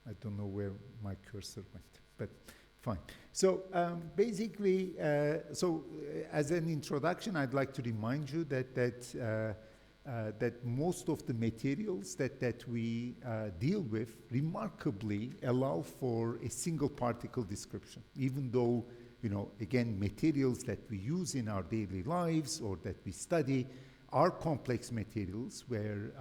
I don't know where my cursor went, but fine. So basically, as an introduction, I'd like to remind you that most of the materials that we deal with remarkably allow for a single particle description, even though, you know, again, materials that we use in our daily lives or that we study are complex materials where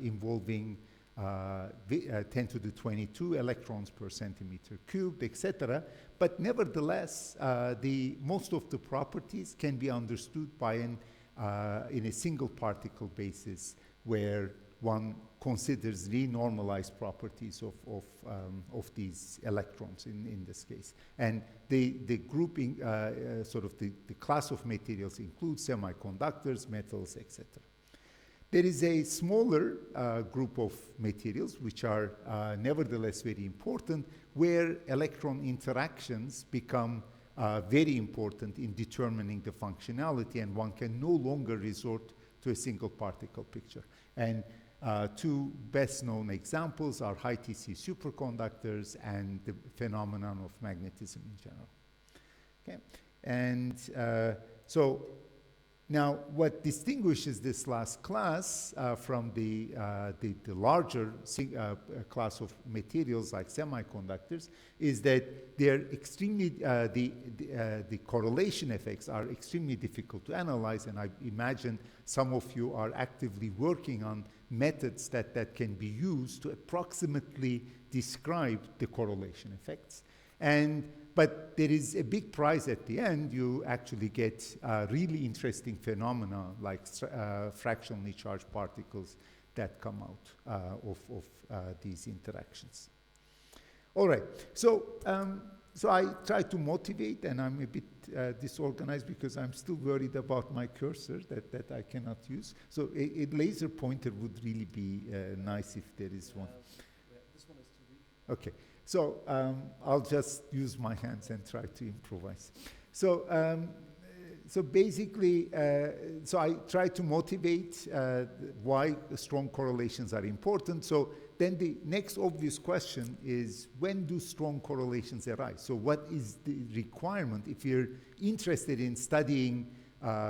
involving 10 to the 22 electrons per centimeter cubed, etc. But nevertheless, most of the properties can be understood by in a single particle basis, where one considers renormalized properties of these electrons in this case. And the grouping, sort of the class of materials includes semiconductors, metals, etc. There is a smaller group of materials which are nevertheless very important, where electron interactions become very important in determining the functionality, and one can no longer resort to a single particle picture. And two best known examples are high TC superconductors and the phenomenon of magnetism in general. Okay? And so now what distinguishes this last class from the larger class of materials like semiconductors is that they're extremely, the correlation effects are extremely difficult to analyze, and I imagine some of you are actively working on methods that can be used to approximately describe the correlation effects. But there is a big prize at the end. You actually get really interesting phenomena like fractionally charged particles that come out of these interactions. All right, so I try to motivate, and I'm a bit disorganized because I'm still worried about my cursor that I cannot use. So a laser pointer would really be nice if there is one. This one is too weak. Okay. So I'll just use my hands and try to improvise. So basically, so I try to motivate why strong correlations are important. So then the next obvious question is, when do strong correlations arise? So what is the requirement if you're interested in studying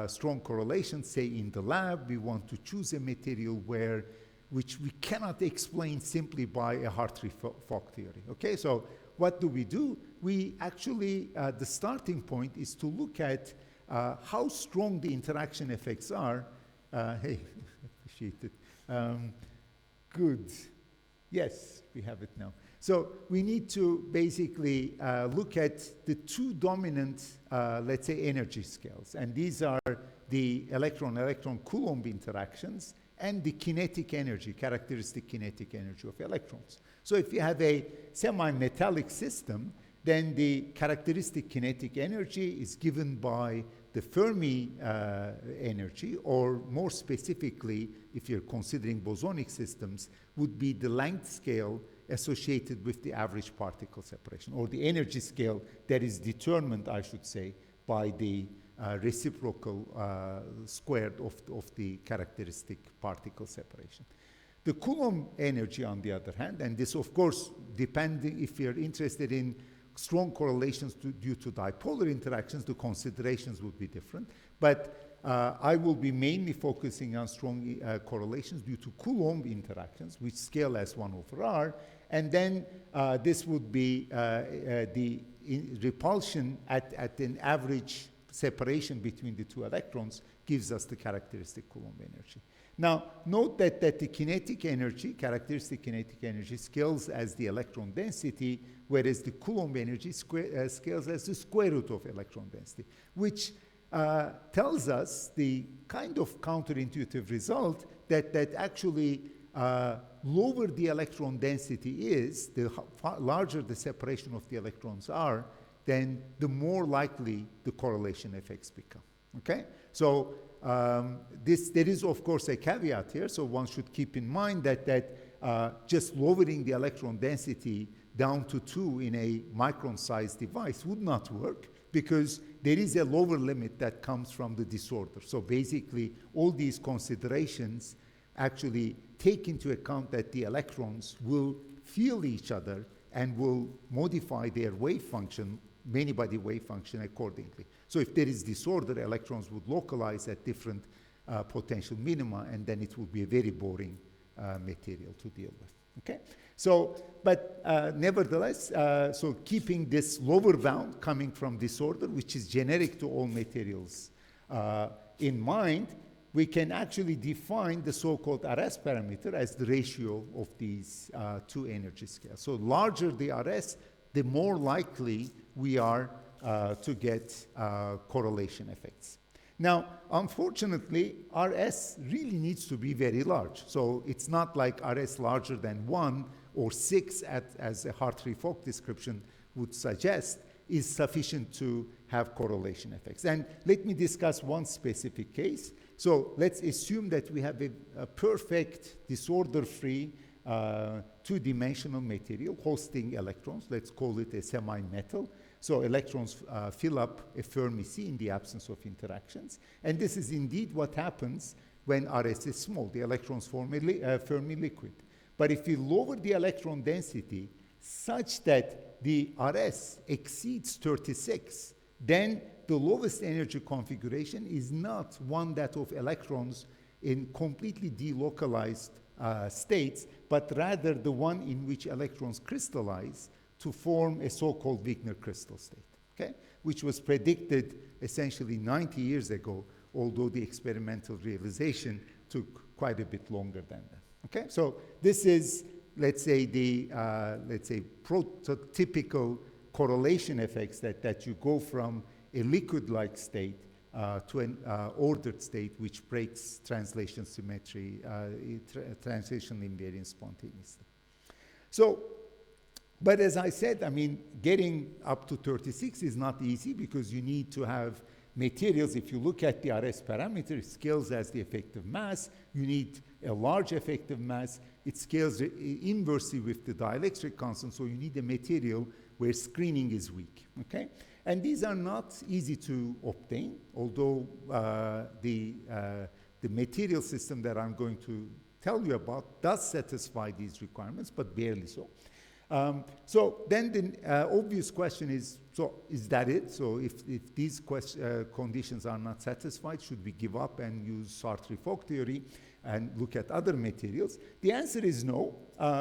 strong correlations, say in the lab, we want to choose a material which we cannot explain simply by a Hartree-Fock theory, okay? So what do? We actually, the starting point is to look at how strong the interaction effects are. Hey, appreciate it. Good. Yes, we have it now. So we need to basically look at the two dominant, let's say, energy scales. And these are the electron-electron Coulomb interactions and the kinetic energy, characteristic kinetic energy of electrons. So if you have a semi-metallic system, then the characteristic kinetic energy is given by the Fermi energy, or more specifically, if you're considering bosonic systems, would be the length scale associated with the average particle separation, or the energy scale that is determined, I should say, by the reciprocal squared of the characteristic particle separation. The Coulomb energy, on the other hand, and this, of course, depending if you're interested in strong correlations due to dipolar interactions, the considerations would be different. But I will be mainly focusing on strong correlations due to Coulomb interactions, which scale as 1/r. And then this would be the repulsion at an average separation between the two electrons gives us the characteristic Coulomb energy. Now, note that the kinetic energy, characteristic kinetic energy, scales as the electron density, whereas the Coulomb energy scales as the square root of electron density, which tells us the kind of counterintuitive result that actually lower the electron density is, the larger the separation of the electrons are, then the more likely the correlation effects become, okay? So there is, of course, a caveat here, so one should keep in mind that just lowering the electron density down to 2 in a micron-sized device would not work, because there is a lower limit that comes from the disorder. So basically, all these considerations actually take into account that the electrons will feel each other and will modify their wave function, many-body wave function, accordingly. So if there is disorder, electrons would localize at different potential minima, and then it would be a very boring material to deal with. Okay? So, but nevertheless, so keeping this lower bound coming from disorder, which is generic to all materials, in mind, we can actually define the so-called RS parameter as the ratio of these two energy scales. So larger the RS, the more likely we are to get correlation effects. Now, unfortunately, RS really needs to be very large. So it's not like RS larger than 1 or 6, as a Hartree-Fock description would suggest, is sufficient to have correlation effects. And let me discuss one specific case. So let's assume that we have a perfect disorder-free two-dimensional material hosting electrons. Let's call it a semi-metal. So electrons fill up a Fermi sea in the absence of interactions. And this is indeed what happens when RS is small. The electrons form a Fermi liquid. But if we lower the electron density such that the RS exceeds 36, then the lowest energy configuration is not one that of electrons in completely delocalized states, but rather the one in which electrons crystallize to form a so-called Wigner crystal state, okay? Which was predicted essentially 90 years ago, although the experimental realization took quite a bit longer than that, okay? So this is, let's say, the prototypical correlation effects that you go from a liquid-like state to an ordered state which breaks translation symmetry, translation invariance spontaneously. So, but as I said, I mean, getting up to 36 is not easy because you need to have materials. If you look at the RS parameter, it scales as the effective mass. You need a large effective mass. It scales inversely with the dielectric constant, so you need a material where screening is weak, okay? And these are not easy to obtain, although the material system that I'm going to tell you about does satisfy these requirements, but barely so. So then the obvious question is, so is that it? So if these conditions are not satisfied, should we give up and use Hartree-Fock theory and look at other materials? The answer is no.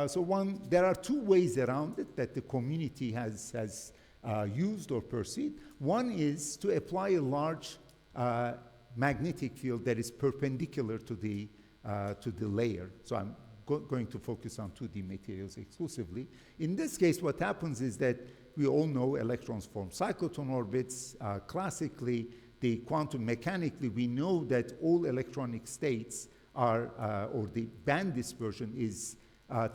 So there are two ways around it that the community has used or pursued. One is to apply a large magnetic field that is perpendicular to the layer. So I'm going to focus on 2D materials exclusively. In this case, what happens is that we all know electrons form cyclotron orbits. Classically, quantum mechanically, we know that all electronic states are, or the band dispersion is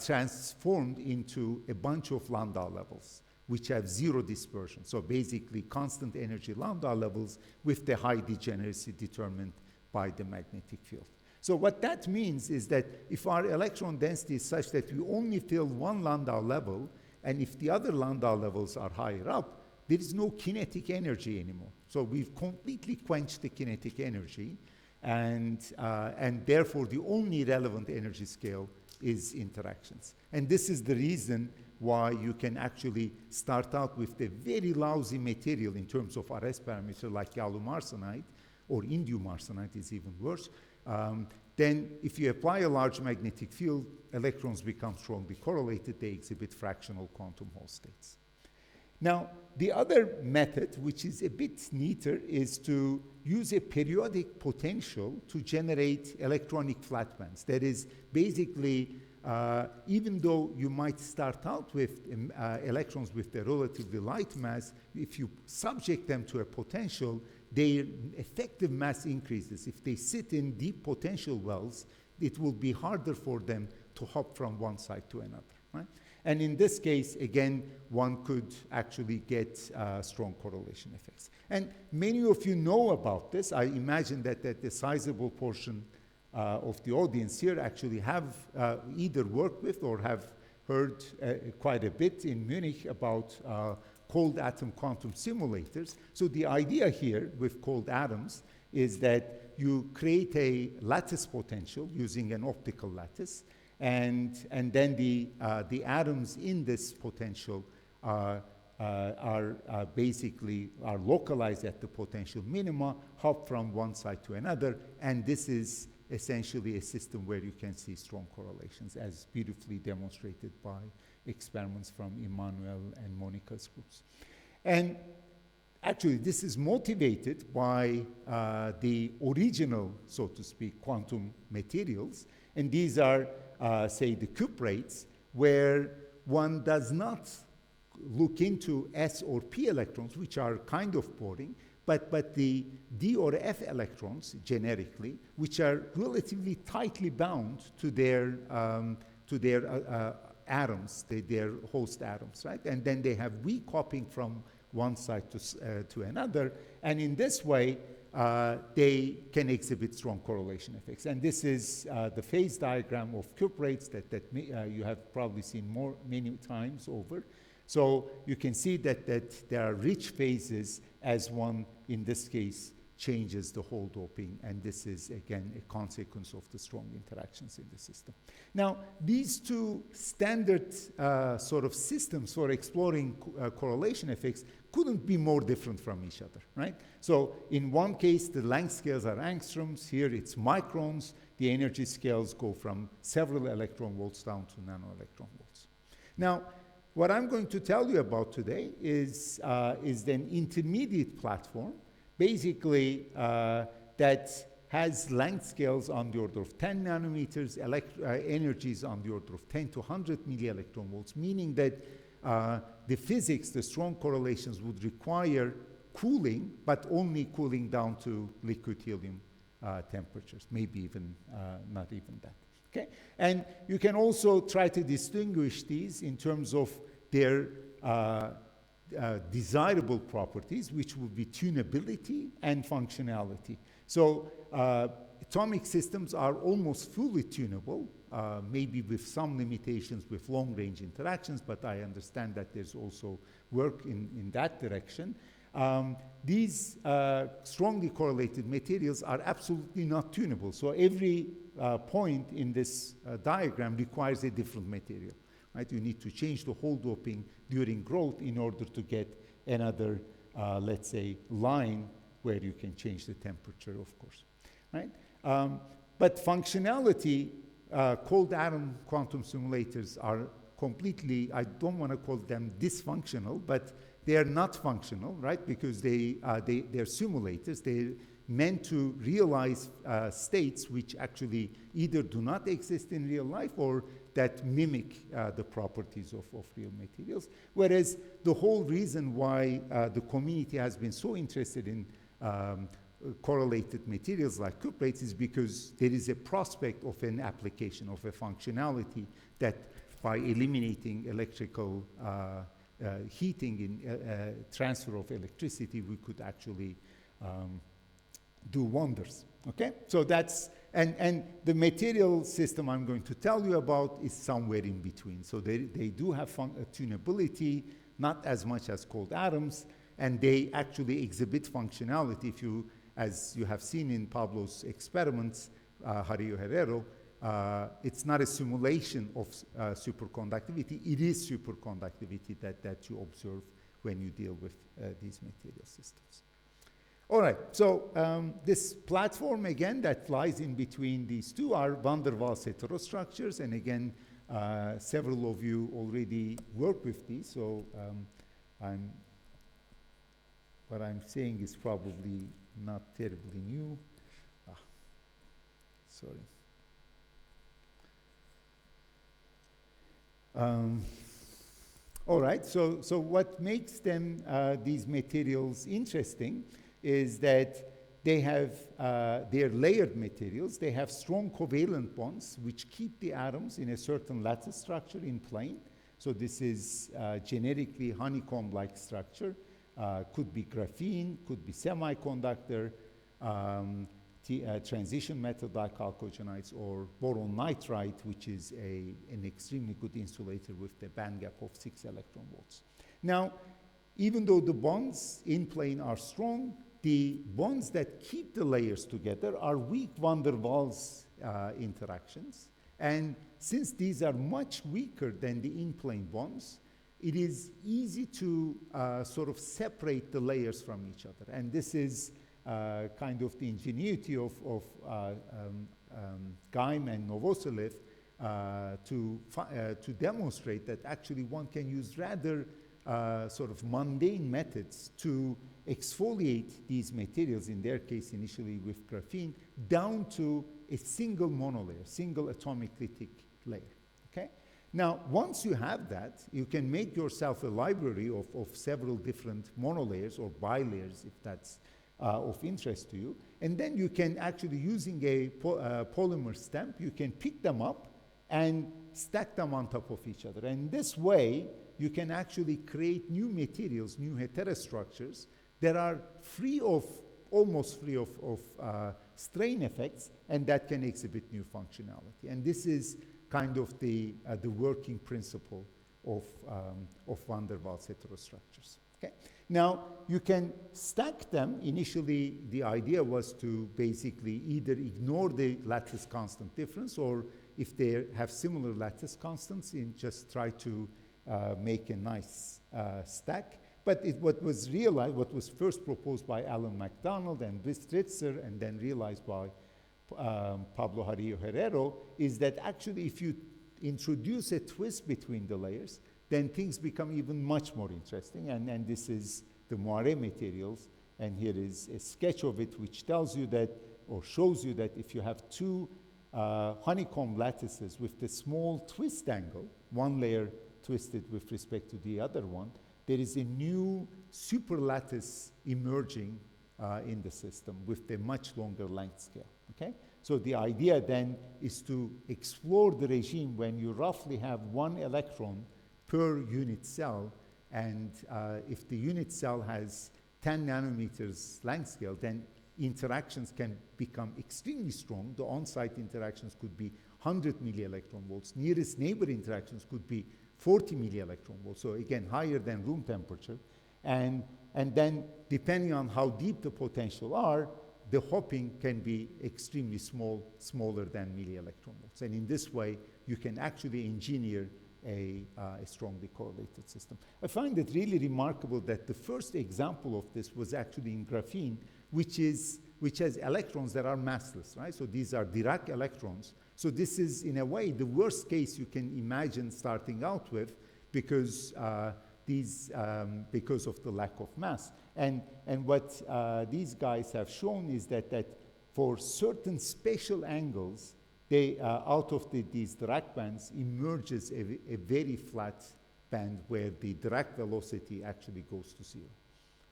transformed into a bunch of lambda levels, which have zero dispersion. So basically, constant energy lambda levels with the high degeneracy determined by the magnetic field. So what that means is that if our electron density is such that we only fill one lambda level, and if the other lambda levels are higher up, there is no kinetic energy anymore. So we've completely quenched the kinetic energy, and therefore the only relevant energy scale is interactions. And this is the reason why you can actually start out with a very lousy material in terms of RS parameter like gallium arsenide, or indium arsenide is even worse. Then if you apply a large magnetic field, electrons become strongly correlated. They exhibit fractional quantum Hall states. Now, the other method, which is a bit neater, is to use a periodic potential to generate electronic flatbands. That is, basically, even though you might start out with electrons with a relatively light mass, if you subject them to a potential, their effective mass increases. If they sit in deep potential wells, it will be harder for them to hop from one side to another, right? And in this case, again, one could actually get strong correlation effects. And many of you know about this. I imagine that the sizable portion of the audience here actually have either worked with or have heard quite a bit in Munich about cold atom quantum simulators. So the idea here with cold atoms is that you create a lattice potential using an optical lattice, and then the atoms in this potential are basically localized at the potential minima, hop from one side to another, and this is essentially a system where you can see strong correlations, as beautifully demonstrated by experiments from Emmanuel and Monica's groups. And actually, this is motivated by the original, so to speak, quantum materials, and these are, say, the cuprates, where one does not look into S or P electrons, which are kind of boring, but the D or F electrons, generically, which are relatively tightly bound to their atoms, their host atoms, right? And then they have weak hopping from one side to another, and in this way, they can exhibit strong correlation effects. And this is the phase diagram of cuprates that you have probably seen many times over. So you can see that there are rich phases as one, in this case, changes the hole doping, and this is, again, a consequence of the strong interactions in the system. Now, these two standard sort of systems for exploring correlation effects couldn't be more different from each other, right? So in one case, the length scales are angstroms. Here, it's microns. The energy scales go from several electron volts down to nano-electron volts. Now, what I'm going to tell you about today is an intermediate platform, basically that has length scales on the order of 10 nanometers, energies on the order of 10 to 100 milli-electron volts, meaning that the physics, the strong correlations would require cooling, but only cooling down to liquid helium temperatures, maybe even not even that. Okay? And you can also try to distinguish these in terms of their desirable properties, which would be tunability and functionality. So atomic systems are almost fully tunable, maybe with some limitations with long-range interactions, but I understand that there's also work in that direction. These strongly correlated materials are absolutely not tunable. So every point in this diagram requires a different material, right? You need to change the hole doping during growth in order to get another, let's say, line where you can change the temperature, of course, right? But functionality, cold atom quantum simulators are completely, I don't want to call them dysfunctional, but they are not functional, right? Because they're simulators. They're meant to realize states which actually either do not exist in real life or that mimic the properties of real materials. Whereas the whole reason why the community has been so interested in correlated materials like cuprates is because there is a prospect of an application of a functionality that by eliminating electrical heating in transfer of electricity, we could actually do wonders, okay? So that's, and the material system I'm going to tell you about is somewhere in between. So they do have tunability, not as much as cold atoms, and they actually exhibit functionality. If you, as you have seen in Pablo's experiments, Jarillo Herrero, it's not a simulation of superconductivity. It is superconductivity that you observe when you deal with these material systems. All right, so this platform, again, that lies in between these two are van der Waals heterostructures, and again, several of you already work with these, so what I'm saying is probably not terribly new. Sorry. All right, so what makes them, these materials, interesting is that they have, they're layered materials. They have strong covalent bonds which keep the atoms in a certain lattice structure in plane. So this is generically honeycomb-like structure. Could be graphene, could be semiconductor, transition metal dichalcogenides, or boron nitride, which is an extremely good insulator with the band gap of 6 electron volts. Now, even though the bonds in plane are strong, the bonds that keep the layers together are weak van der Waals interactions. And since these are much weaker than the in-plane bonds, it is easy to sort of separate the layers from each other. And this is kind of the ingenuity of Geim and Novoselov to demonstrate that actually one can use rather sort of mundane methods to exfoliate these materials, in their case initially with graphene, down to a single monolayer, single atomically thick layer, okay? Now, once you have that, you can make yourself a library of several different monolayers or bilayers, if that's of interest to you. And then you can actually, using a polymer stamp, you can pick them up and stack them on top of each other. And this way, you can actually create new materials, new heterostructures that are free of, almost free of strain effects, and that can exhibit new functionality. And this is kind of the working principle of van der Waals heterostructures. Okay? Now, you can stack them. Initially, the idea was to basically either ignore the lattice constant difference, or if they have similar lattice constants, just try to make a nice stack. But what was realized, what was first proposed by Alan MacDonald and Bistritzer, and then realized by Pablo Jarillo Herrero, is that actually if you introduce a twist between the layers, then things become even much more interesting. And this is the Moiré materials. And here is a sketch of it, which tells you that, or shows you that if you have two honeycomb lattices with the small twist angle, one layer twisted with respect to the other one, there is a new superlattice emerging in the system with a much longer length scale, okay? So the idea then is to explore the regime when you roughly have one electron per unit cell, and if the unit cell has 10 nanometers length scale, then interactions can become extremely strong. The on-site interactions could be 100 milli-electron volts. Nearest neighbor interactions could be 40 milli-electron volts, so again, higher than room temperature. And then, depending on how deep the potential are, the hopping can be extremely small, smaller than milli-electron volts. And in this way, you can actually engineer a strongly correlated system. I find it really remarkable that the first example of this was actually in graphene, which has electrons that are massless, right? So these are Dirac electrons. So this is, in a way, the worst case you can imagine starting out with, because because of the lack of mass. And what these guys have shown is that for certain spatial angles, they, out of these Dirac bands emerges a very flat band where the Dirac velocity actually goes to zero.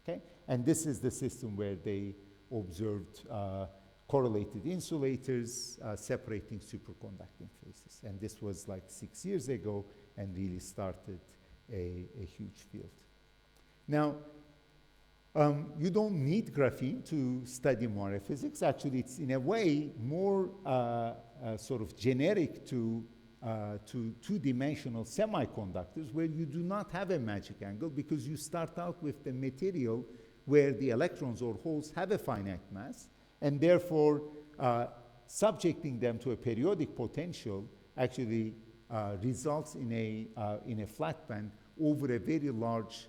Okay? And this is the system where they observed correlated insulators separating superconducting phases. And this was like 6 years ago and really started a huge field. Now, you don't need graphene to study Moiré physics. Actually, it's in a way more sort of generic to two-dimensional semiconductors, where you do not have a magic angle because you start out with the material where the electrons or holes have a finite mass, and therefore subjecting them to a periodic potential actually results in a flat band over a very large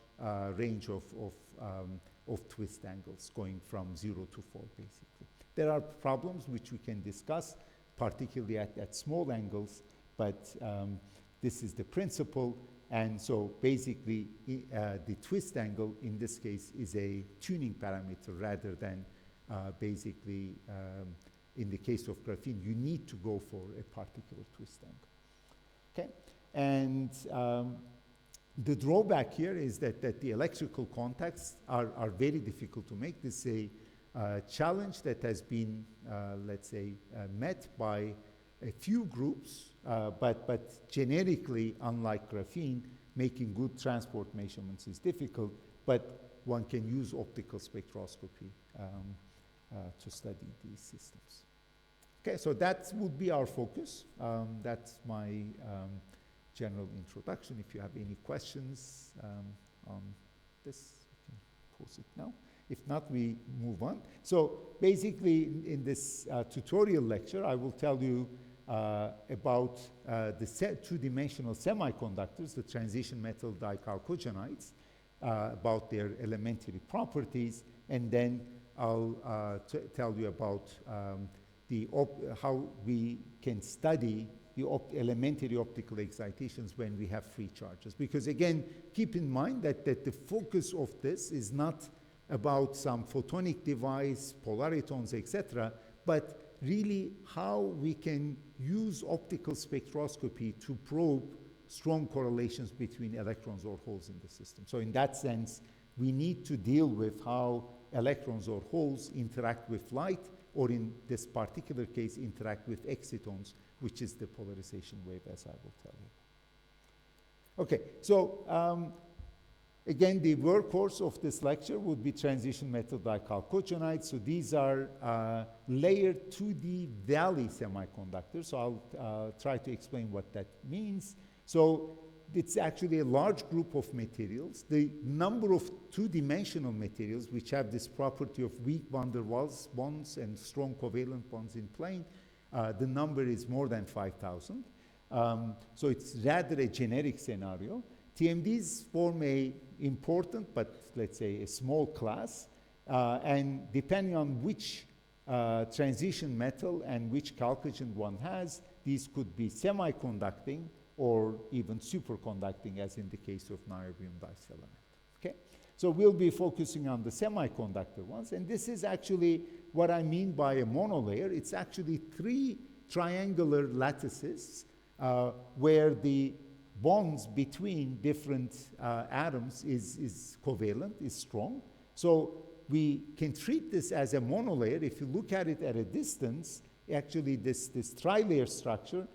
range of twist angles, going from 0 to 4, basically. There are problems which we can discuss, particularly at small angles, but this is the principle. And so basically, the twist angle in this case is a tuning parameter rather than basically, in the case of graphene, you need to go for a particular twist angle. Okay? And the drawback here is that the electrical contacts are very difficult to make. This is a challenge that has been, let's say, met by a few groups, but generically, unlike graphene, making good transport measurements is difficult, but one can use optical spectroscopy to study these systems. Okay, so that would be our focus. That's my general introduction. If you have any questions on this, you can pose it now. If not, we move on. So basically, in this tutorial lecture, I will tell you about the two-dimensional semiconductors, the transition metal dichalcogenides, about their elementary properties, and then I'll tell you about how we can study the elementary optical excitations when we have free charges. Because again, keep in mind that the focus of this is not about some photonic device, polaritons, etc., but really how we can use optical spectroscopy to probe strong correlations between electrons or holes in the system. So in that sense, we need to deal with how electrons or holes interact with light, or in this particular case, interact with excitons, which is the polarization wave, as I will tell you. Okay, so again, the workhorse of this lecture would be transition metal dichalcogenides. So these are layered 2D valley semiconductors. So I'll try to explain what that means. So it's actually a large group of materials. The number of two-dimensional materials, which have this property of weak van der Waals bonds and strong covalent bonds in plane, the number is more than 5,000. So it's rather a generic scenario. TMDs form a important, but let's say a small class. And depending on which transition metal and which chalcogen one has, these could be semiconducting or even superconducting, as in the case of niobium diselenide. Okay? So we'll be focusing on the semiconductor ones, and this is actually what I mean by a monolayer. It's actually 3 triangular lattices where the bonds between different atoms is covalent, is strong. So we can treat this as a monolayer. If you look at it at a distance, actually this trilayer structure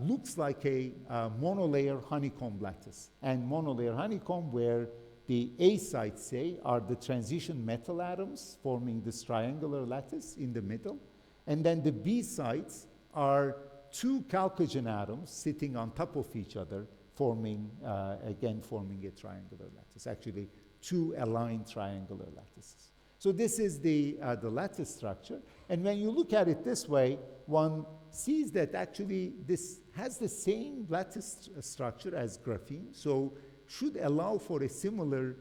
looks like a monolayer honeycomb lattice. And monolayer honeycomb, where the A sites, say, are the transition metal atoms forming this triangular lattice in the middle. And then the B sites are 2 chalcogen atoms sitting on top of each other, forming a triangular lattice, actually 2 aligned triangular lattices. So this is the lattice structure. And when you look at it this way, one sees that actually this has the same lattice structure as graphene, so should allow for a similar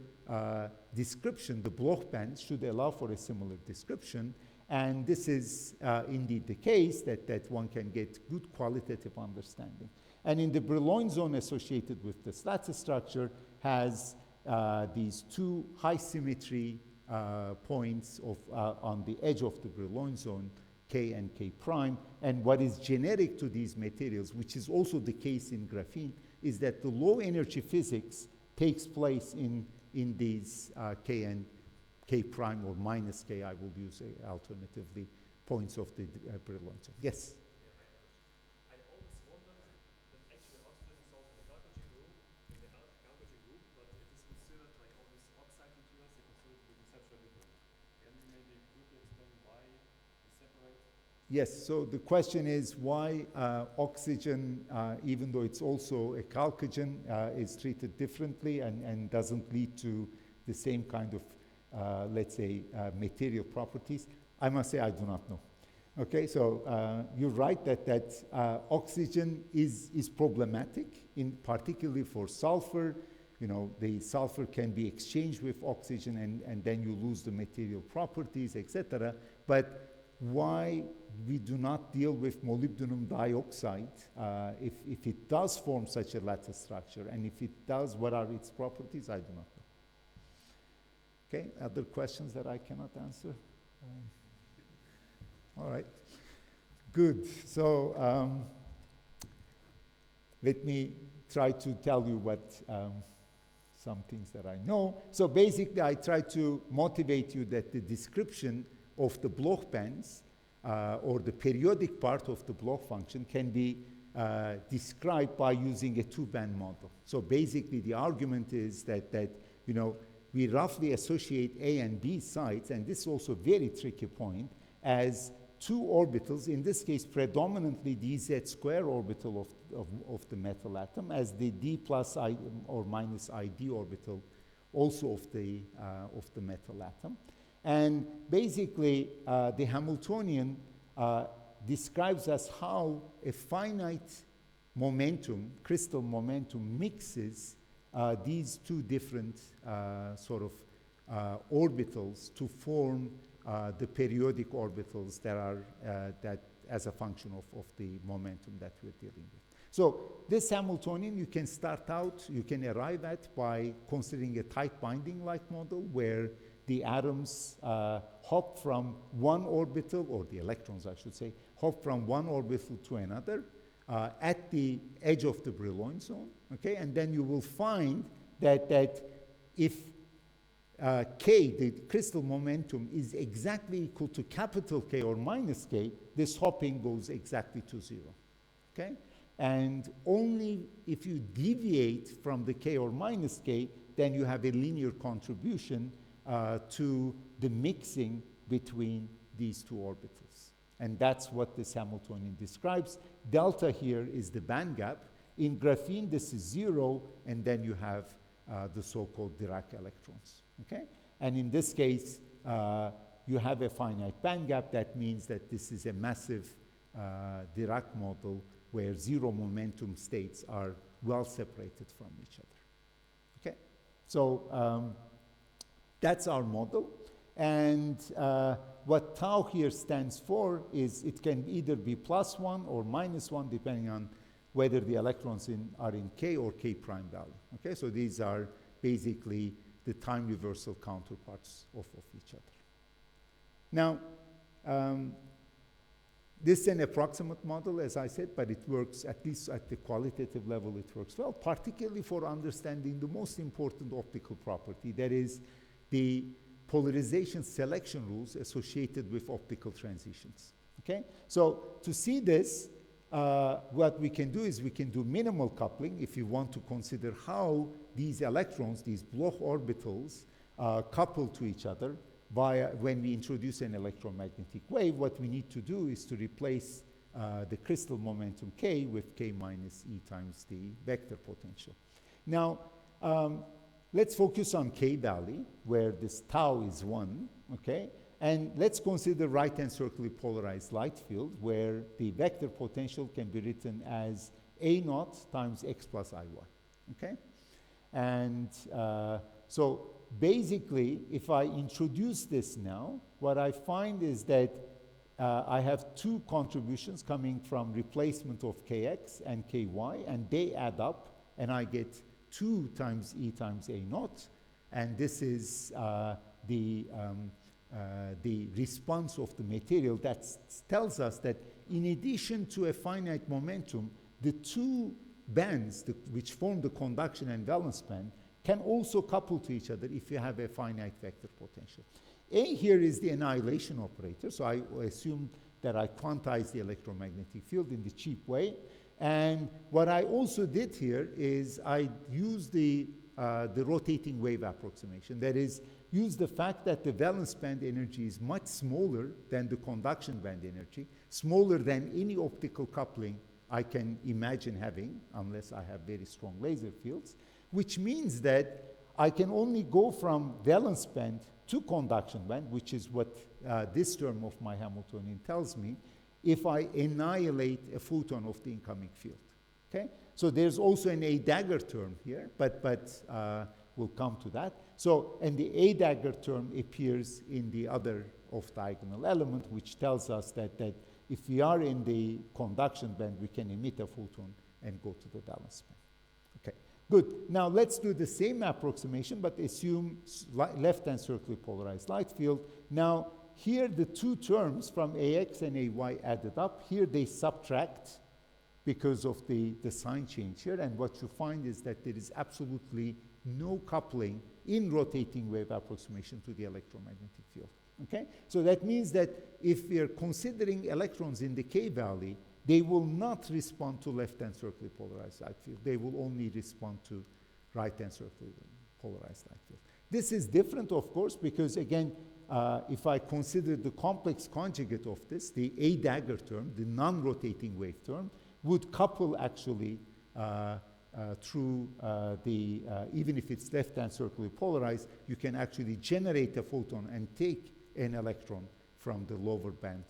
description. The Bloch bands should allow for a similar description. And this is indeed the case, that one can get good qualitative understanding. And in the Brillouin zone associated with this lattice structure has these 2 high symmetry points on the edge of the Brillouin zone, K and K prime. And what is generic to these materials, which is also the case in graphene, is that the low energy physics takes place in these K and K prime or minus K, I will use alternatively, points of the Brillouin zone. Yes? I always wondered that actually oxygen is also the chalcogen group, but it is considered like all these oxide materials, they consider to be conceptually different. Can you maybe quickly explain why we separate? Yes, so the question is why oxygen, even though it's also a chalcogen, is treated differently and doesn't lead to the same kind of let's say, material properties. I must say I do not know. Okay, so you're right that oxygen is problematic, particularly for sulfur. You know, the sulfur can be exchanged with oxygen and then you lose the material properties, etc. But why we do not deal with molybdenum dioxide, if it does form such a lattice structure, and if it does, what are its properties, I do not know. Okay, other questions that I cannot answer? All right, good. So let me try to tell you what some things that I know. So basically, I try to motivate you that the description of the Bloch bands or the periodic part of the Bloch function can be described by using a 2-band model. So basically, the argument is that you know, we roughly associate A and B sites, and this is also a very tricky point, as 2 orbitals, in this case predominantly the Z square orbital of the metal atom, as the D plus I or minus ID orbital also of the metal atom. And basically the Hamiltonian describes us how a finite momentum, crystal momentum, mixes these two different sort of orbitals to form the periodic orbitals that are that as a function of the momentum that we're dealing with. So this Hamiltonian you can start out, you can arrive at by considering a tight binding-like model where the atoms hop from one orbital, or the electrons I should say, hop from one orbital to another at the edge of the Brillouin zone, okay? And then you will find that if K, the crystal momentum, is exactly equal to capital K or minus K, this hopping goes exactly to 0, okay? And only if you deviate from the K or minus K, then you have a linear contribution to the mixing between these two orbitals. And that's what this Hamiltonian describes. Delta here is the band gap. In graphene, this is 0, and then you have the so-called Dirac electrons, okay? And in this case, you have a finite band gap. That means that this is a massive Dirac model where 0 momentum states are well separated from each other, okay? So that's our model. And what tau here stands for is it can either be +1 or -1, depending on whether the electrons are in K or K prime value. Okay, so these are basically the time reversal counterparts of each other. Now, this is an approximate model, as I said, but it works, at least at the qualitative level, it works well, particularly for understanding the most important optical property, that is the polarization selection rules associated with optical transitions, okay? So to see this, what we can do is we can do minimal coupling if you want to consider how these electrons, these Bloch orbitals, couple to each other when we introduce an electromagnetic wave. What we need to do is to replace the crystal momentum K with K minus E times the vector potential. Now, let's focus on K valley, where this tau is 1, okay? And let's consider right-hand circularly polarized light field, where the vector potential can be written as A naught times x plus Iy, okay? And so basically, if I introduce this now, what I find is that I have two contributions coming from replacement of Kx and Ky, and they add up, and I get 2 times E times A naught, and this is the response of the material that tells us that in addition to a finite momentum, the two bands which form the conduction and valence band can also couple to each other if you have a finite vector potential. A here is the annihilation operator, so I assume that I quantize the electromagnetic field in the cheap way. And what I also did here is I used the rotating wave approximation. That is, use the fact that the valence band energy is much smaller than the conduction band energy, smaller than any optical coupling I can imagine having, unless I have very strong laser fields, which means that I can only go from valence band to conduction band, which is what this term of my Hamiltonian tells me, if I annihilate a photon of the incoming field, okay? So there's also an A dagger term here, but we'll come to that. So, and the A dagger term appears in the other off-diagonal element, which tells us that if we are in the conduction band, we can emit a photon and go to the valence band. Okay, good. Now let's do the same approximation, but assume left-hand circularly polarized light field. Now, here the two terms from AX and AY added up. Here they subtract because of the sign change here, and what you find is that there is absolutely no coupling in rotating wave approximation to the electromagnetic field, okay? So that means that if we are considering electrons in the K valley, they will not respond to left-hand circularly polarized light field. They will only respond to right-hand circularly polarized light field. This is different, of course, because again, if I consider the complex conjugate of this, the A dagger term, the non-rotating wave term, would couple actually through even if it's left-hand circularly polarized, you can actually generate a photon and take an electron from the lower band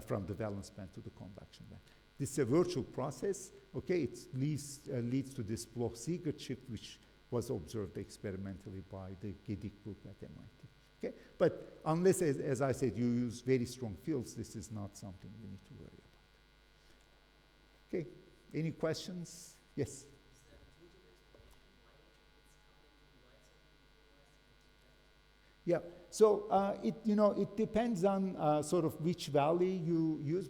from the valence band to the conduction band. This is a virtual process, okay? It leads to this Bloch-Ziegert shift, which was observed experimentally by the Gedik group at MIT. Okay? But unless, as I said, you use very strong fields, this is not something you need to worry about. Okay, any questions? Yes? Yeah, so it depends on sort of which valley you use,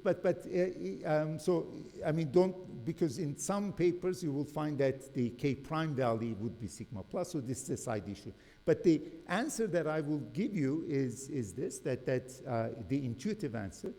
so I mean, because in some papers you will find that the K prime valley would be sigma plus, so this is a side issue. But the answer that I will give you is this, that the intuitive answer.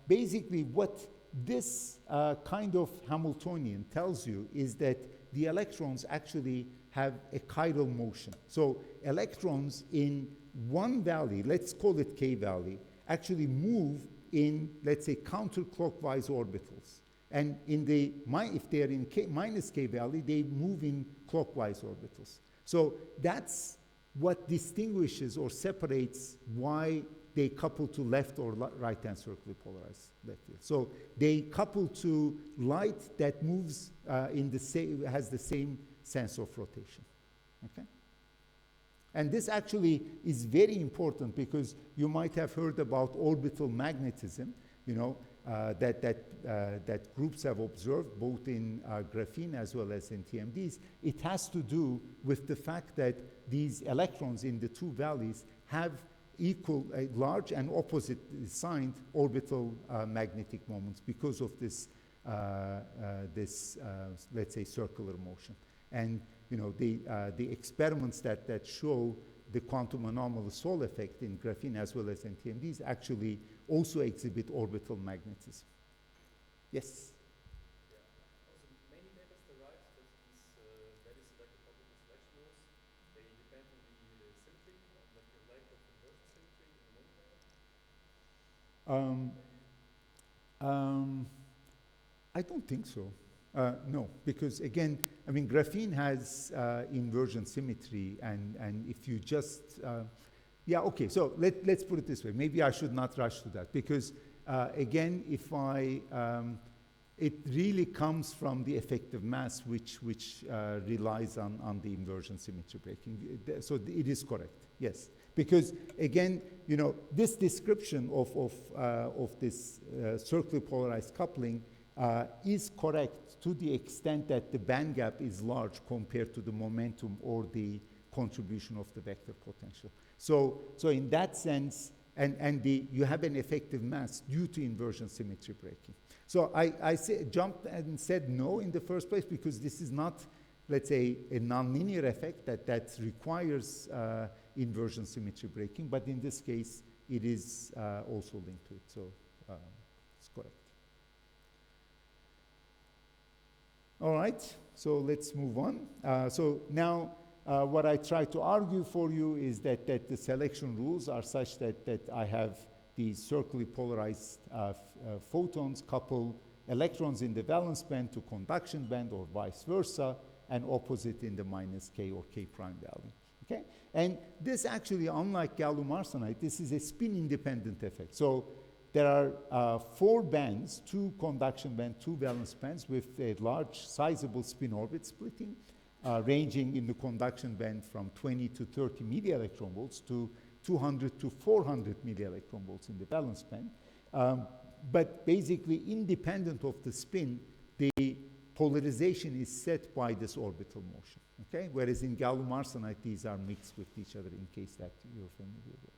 Basically what this kind of Hamiltonian tells you is that the electrons actually have a chiral motion. So electrons in one valley, let's call it K valley, actually move in, let's say, counterclockwise orbitals. And if they're in minus K valley, they move in clockwise orbitals. So that's what distinguishes or separates why they couple to left or right-hand circularly polarized left field. So they couple to light that moves has the same sense of rotation, okay? And this actually is very important because you might have heard about orbital magnetism, that groups have observed both in graphene as well as in TMDs. It has to do with the fact that these electrons in the two valleys have large and opposite signed orbital magnetic moments because of this, let's say, circular motion. And the experiments that show the quantum anomalous Hall effect in graphene as well as in TMDs actually also exhibit orbital magnetism. Yes? Yeah. Also, many papers they write that these very selected orbital selection rules, they depend on the symmetry, on like the lack of inversion symmetry in the moment. I don't think so. No, because again, I mean, graphene has inversion symmetry, and if you just, yeah, okay, so let's put it this way. Maybe I should not rush to that, because again, it really comes from the effective mass, which relies on the inversion symmetry breaking. So it is correct, yes. Because again, this description of this circularly polarized coupling is correct to the extent that the band gap is large compared to the momentum or the contribution of the vector potential. So in that sense, you have an effective mass due to inversion symmetry breaking. So I jumped and said no in the first place because this is not, let's say, a nonlinear effect that requires inversion symmetry breaking, but in this case, it is also linked to it, so it's correct. All right, so let's move on. So now what I try to argue for you is that the selection rules are such that I have these circularly polarized photons couple electrons in the valence band to conduction band or vice versa, and opposite in the minus K or K prime value, okay? And this actually, unlike gallium arsenide, this is a spin-independent effect. So there are 4 bands, 2 conduction bands, 2 valence bands with a large sizable spin orbit splitting, ranging in the conduction band from 20 to 30 millielectron volts to 200 to 400 millielectron volts in the valence band. But basically, independent of the spin, the polarization is set by this orbital motion, okay? Whereas in gallium arsenide, these are mixed with each other in case that you're familiar with.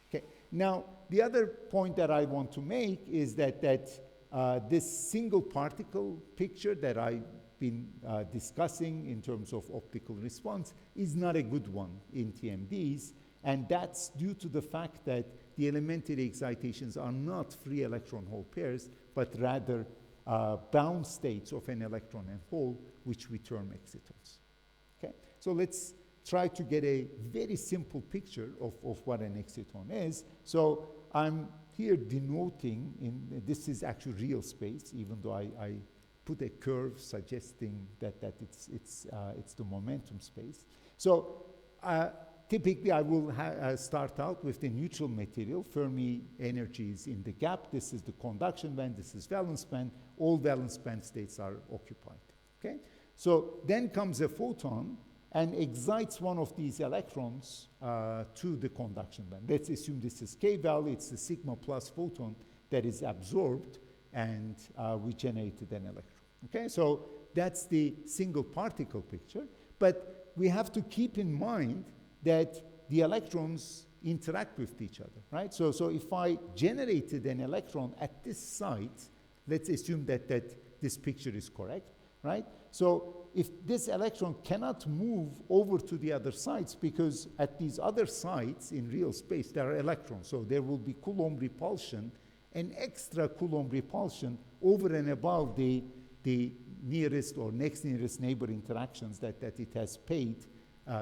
Okay. Now, the other point that I want to make is that this single particle picture that I've been discussing in terms of optical response is not a good one in TMDs, and that's due to the fact that the elementary excitations are not free electron hole pairs, but rather bound states of an electron and hole, which we term excitons. Okay? So let's try to get a very simple picture of what an exciton is. So I'm here denoting, this is actually real space, even though I put a curve suggesting that it's the momentum space. So typically, I will start out with the neutral material. Fermi energy is in the gap. This is the conduction band. This is valence band. All valence band states are occupied. Okay? So then comes a photon and excites one of these electrons to the conduction band. Let's assume this is K value. It's the sigma plus photon that is absorbed, and we generated an electron. Okay? So that's the single particle picture. But we have to keep in mind that the electrons interact with each other, right? So if I generated an electron at this site, let's assume that this picture is correct, right? So if this electron cannot move over to the other sites, because at these other sites in real space, there are electrons, so there will be Coulomb repulsion, an extra Coulomb repulsion over and above the nearest or next nearest neighbor interactions that it has paid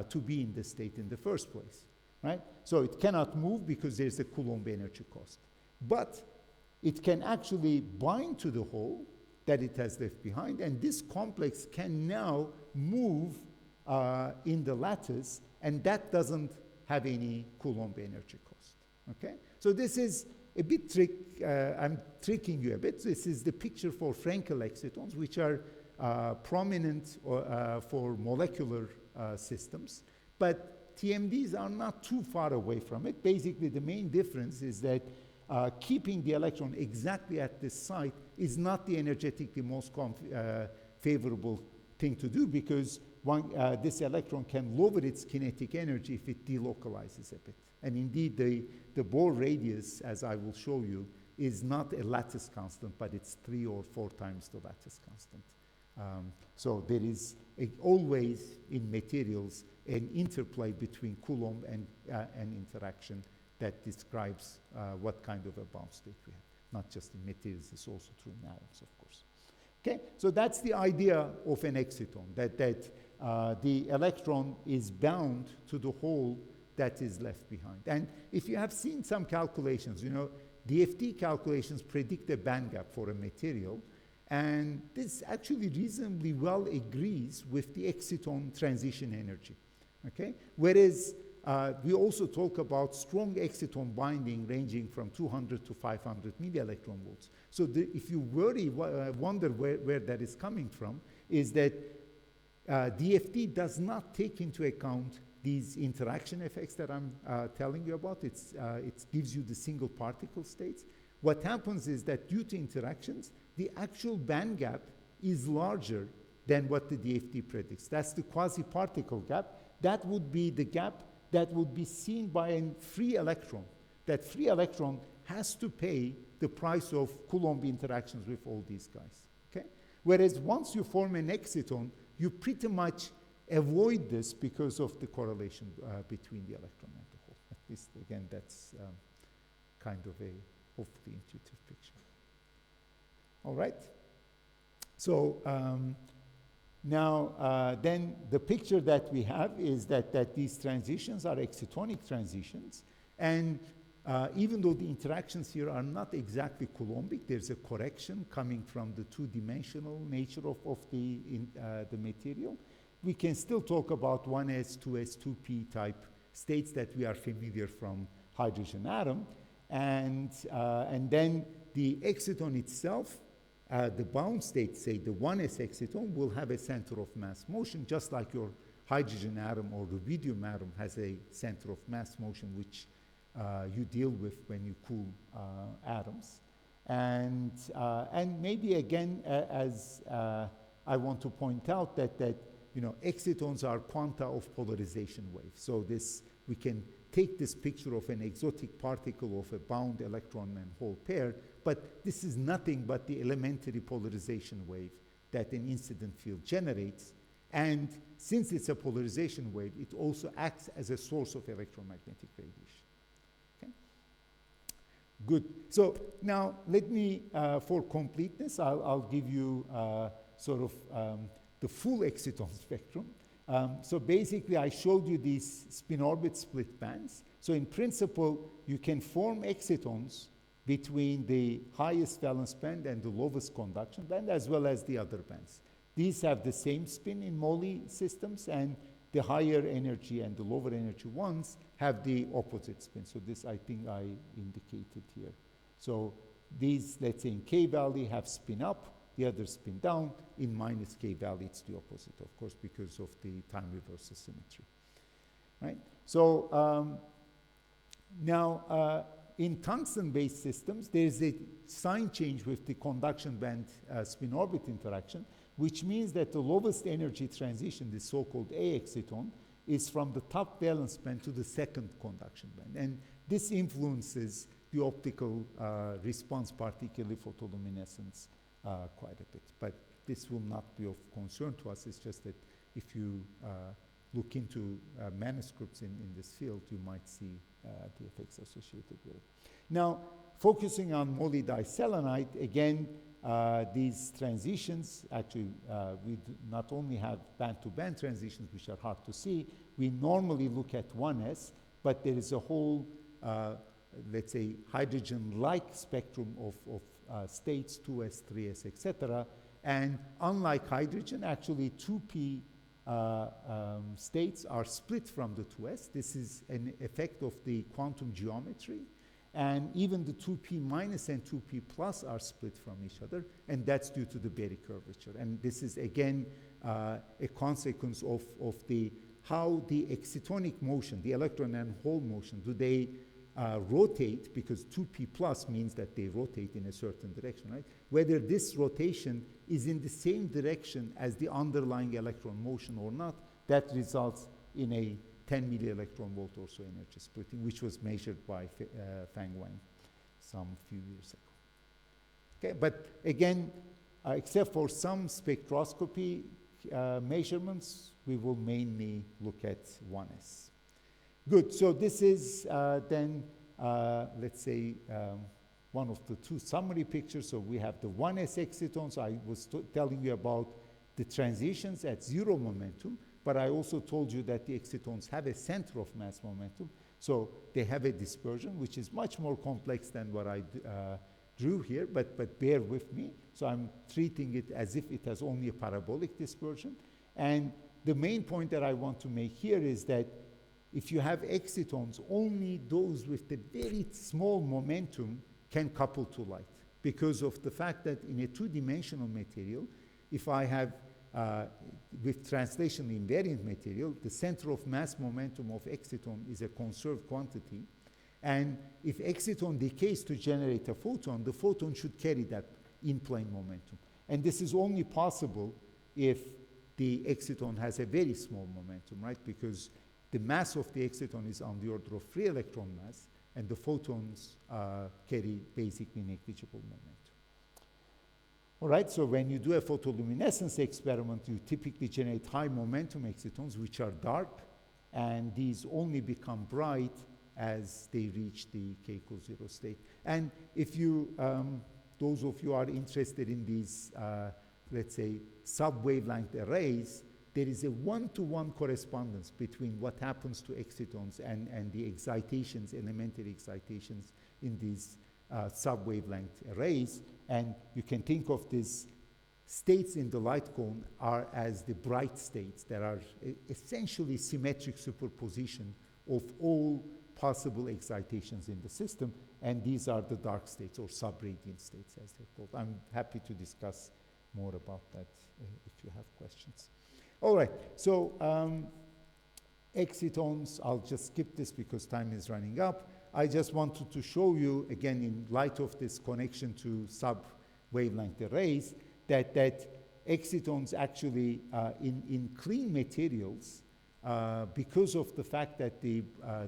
to be in this state in the first place, right? So it cannot move because there's a Coulomb energy cost. But it can actually bind to the hole that it has left behind, and this complex can now move in the lattice, and that doesn't have any Coulomb energy cost, okay? So this is a bit I'm tricking you a bit. This is the picture for Frankel excitons, which are prominent for molecular systems. But TMDs are not too far away from it. Basically, the main difference is that keeping the electron exactly at this site is not the energetically most favorable thing to do, because this electron can lower its kinetic energy if it delocalizes a bit. And indeed, the Bohr radius, as I will show you, is not a lattice constant, but it's 3 or 4 times the lattice constant. So there is always in materials an interplay between Coulomb and interaction that describes what kind of a bound state we have. Not just in materials, it's also true in atoms, of course. Okay, so that's the idea of an exciton, that the electron is bound to the hole that is left behind. And if you have seen some calculations, you know, DFT calculations predict a band gap for a material, and this actually reasonably well agrees with the exciton transition energy, okay? Whereas we also talk about strong exciton binding ranging from 200 to 500 milli-electron volts. So if you wonder where that is coming from, is that DFT does not take into account these interaction effects that I'm telling you about. It gives you the single particle states. What happens is that due to interactions, the actual band gap is larger than what the DFT predicts. That's the quasi-particle gap. That would be the gap that would be seen by a free electron. That free electron has to pay the price of Coulomb interactions with all these guys, okay? Whereas once you form an exciton, you pretty much avoid this because of the correlation between the electron and the hole. At least, again, that's kind of a hopefully intuitive picture. All right? So now, then the picture that we have is that these transitions are excitonic transitions, and even though the interactions here are not exactly Coulombic, there's a correction coming from the two-dimensional nature of the material. We can still talk about 1s, 2s, 2p type states that we are familiar from hydrogen atom, and then the exciton itself, the bound state, say the 1s exciton, will have a center of mass motion, just like your hydrogen atom or rubidium atom has a center of mass motion, which you deal with when you cool atoms. And maybe again, as I want to point out that you know, excitons are quanta of polarization waves. So we can take this picture of an exotic particle of a bound electron and hole pair, but this is nothing but the elementary polarization wave that an incident field generates. And since it's a polarization wave, it also acts as a source of electromagnetic radiation. Okay? Good. So now let me, for completeness, I'll give you sort of the full exciton spectrum. So basically, I showed you these spin-orbit split bands. So in principle, you can form excitons between the highest valence band and the lowest conduction band, as well as the other bands. These have the same spin in Moiré systems, and The higher energy and the lower energy ones have the opposite spin. So this I think I indicated here. So these, let's say in K valley, have spin up, the others spin down. In minus K valley, it's the opposite, of course, because of the time reversal symmetry. Right? So now, in tungsten-based systems, there's a sign change with the conduction band spin-orbit interaction, which means that the lowest energy transition, the so-called A exciton, is from the top valence band to the second conduction band. And this influences the optical response, particularly photoluminescence, quite a bit. But this will not be of concern to us. It's just that if you look into manuscripts in this field, you might see the effects associated with it. Now, focusing on molybdenite, again, these transitions, actually, we do not only have band-to-band transitions, which are hard to see. We normally look at 1s, but there is a whole, let's say, hydrogen-like spectrum of states, 2s, 3s, etc. And unlike hydrogen, actually 2p states are split from the 2s. This is an effect of the quantum geometry. And even the 2p minus and 2p plus are split from each other, and that's due to the Berry curvature. And this is, again, a consequence of how the excitonic motion, the electron and hole motion, do they rotate, because 2p plus means that they rotate in a certain direction, right? Whether this rotation is in the same direction as the underlying electron motion or not, that results in a 10 milli-electron volt or so energy splitting, which was measured by Fang Wang some few years ago. Okay, but again, except for some spectroscopy measurements, we will mainly look at 1s. Good, so this is then, let's say, one of the two summary pictures. So we have the 1s excitons. I was telling you about the transitions at zero momentum, but I also told you that the excitons have a center of mass momentum. So they have a dispersion, which is much more complex than what I drew here, but bear with me. So I'm treating it as if it has only a parabolic dispersion. And the main point that I want to make here is that if you have excitons, only those with the very small momentum can couple to light, because of the fact that in a two-dimensional material, if I have with translation invariant material, the center of mass momentum of exciton is a conserved quantity. And if exciton decays to generate a photon, the photon should carry that in-plane momentum. And this is only possible if the exciton has a very small momentum, right? Because the mass of the exciton is on the order of free electron mass, and the photons carry basically negligible momentum. All right, so when you do a photoluminescence experiment, you typically generate high momentum excitons, which are dark, and these only become bright as they reach the k equals 0 state. And if you, those of you are interested in these, let's say, sub-wavelength arrays, there is a one-to-one correspondence between what happens to excitons and the excitations, elementary excitations in these sub-wavelength arrays. And you can think of these states in the light cone are as the bright states that are essentially symmetric superposition of all possible excitations in the system. And these are the dark states, or sub-radiant states, as they're called. I'm happy to discuss more about that if you have questions. All right, so excitons, I'll just skip this because time is running up. I just wanted to show you, again, in light of this connection to sub-wavelength arrays, that excitons actually, in clean materials, because of the fact that the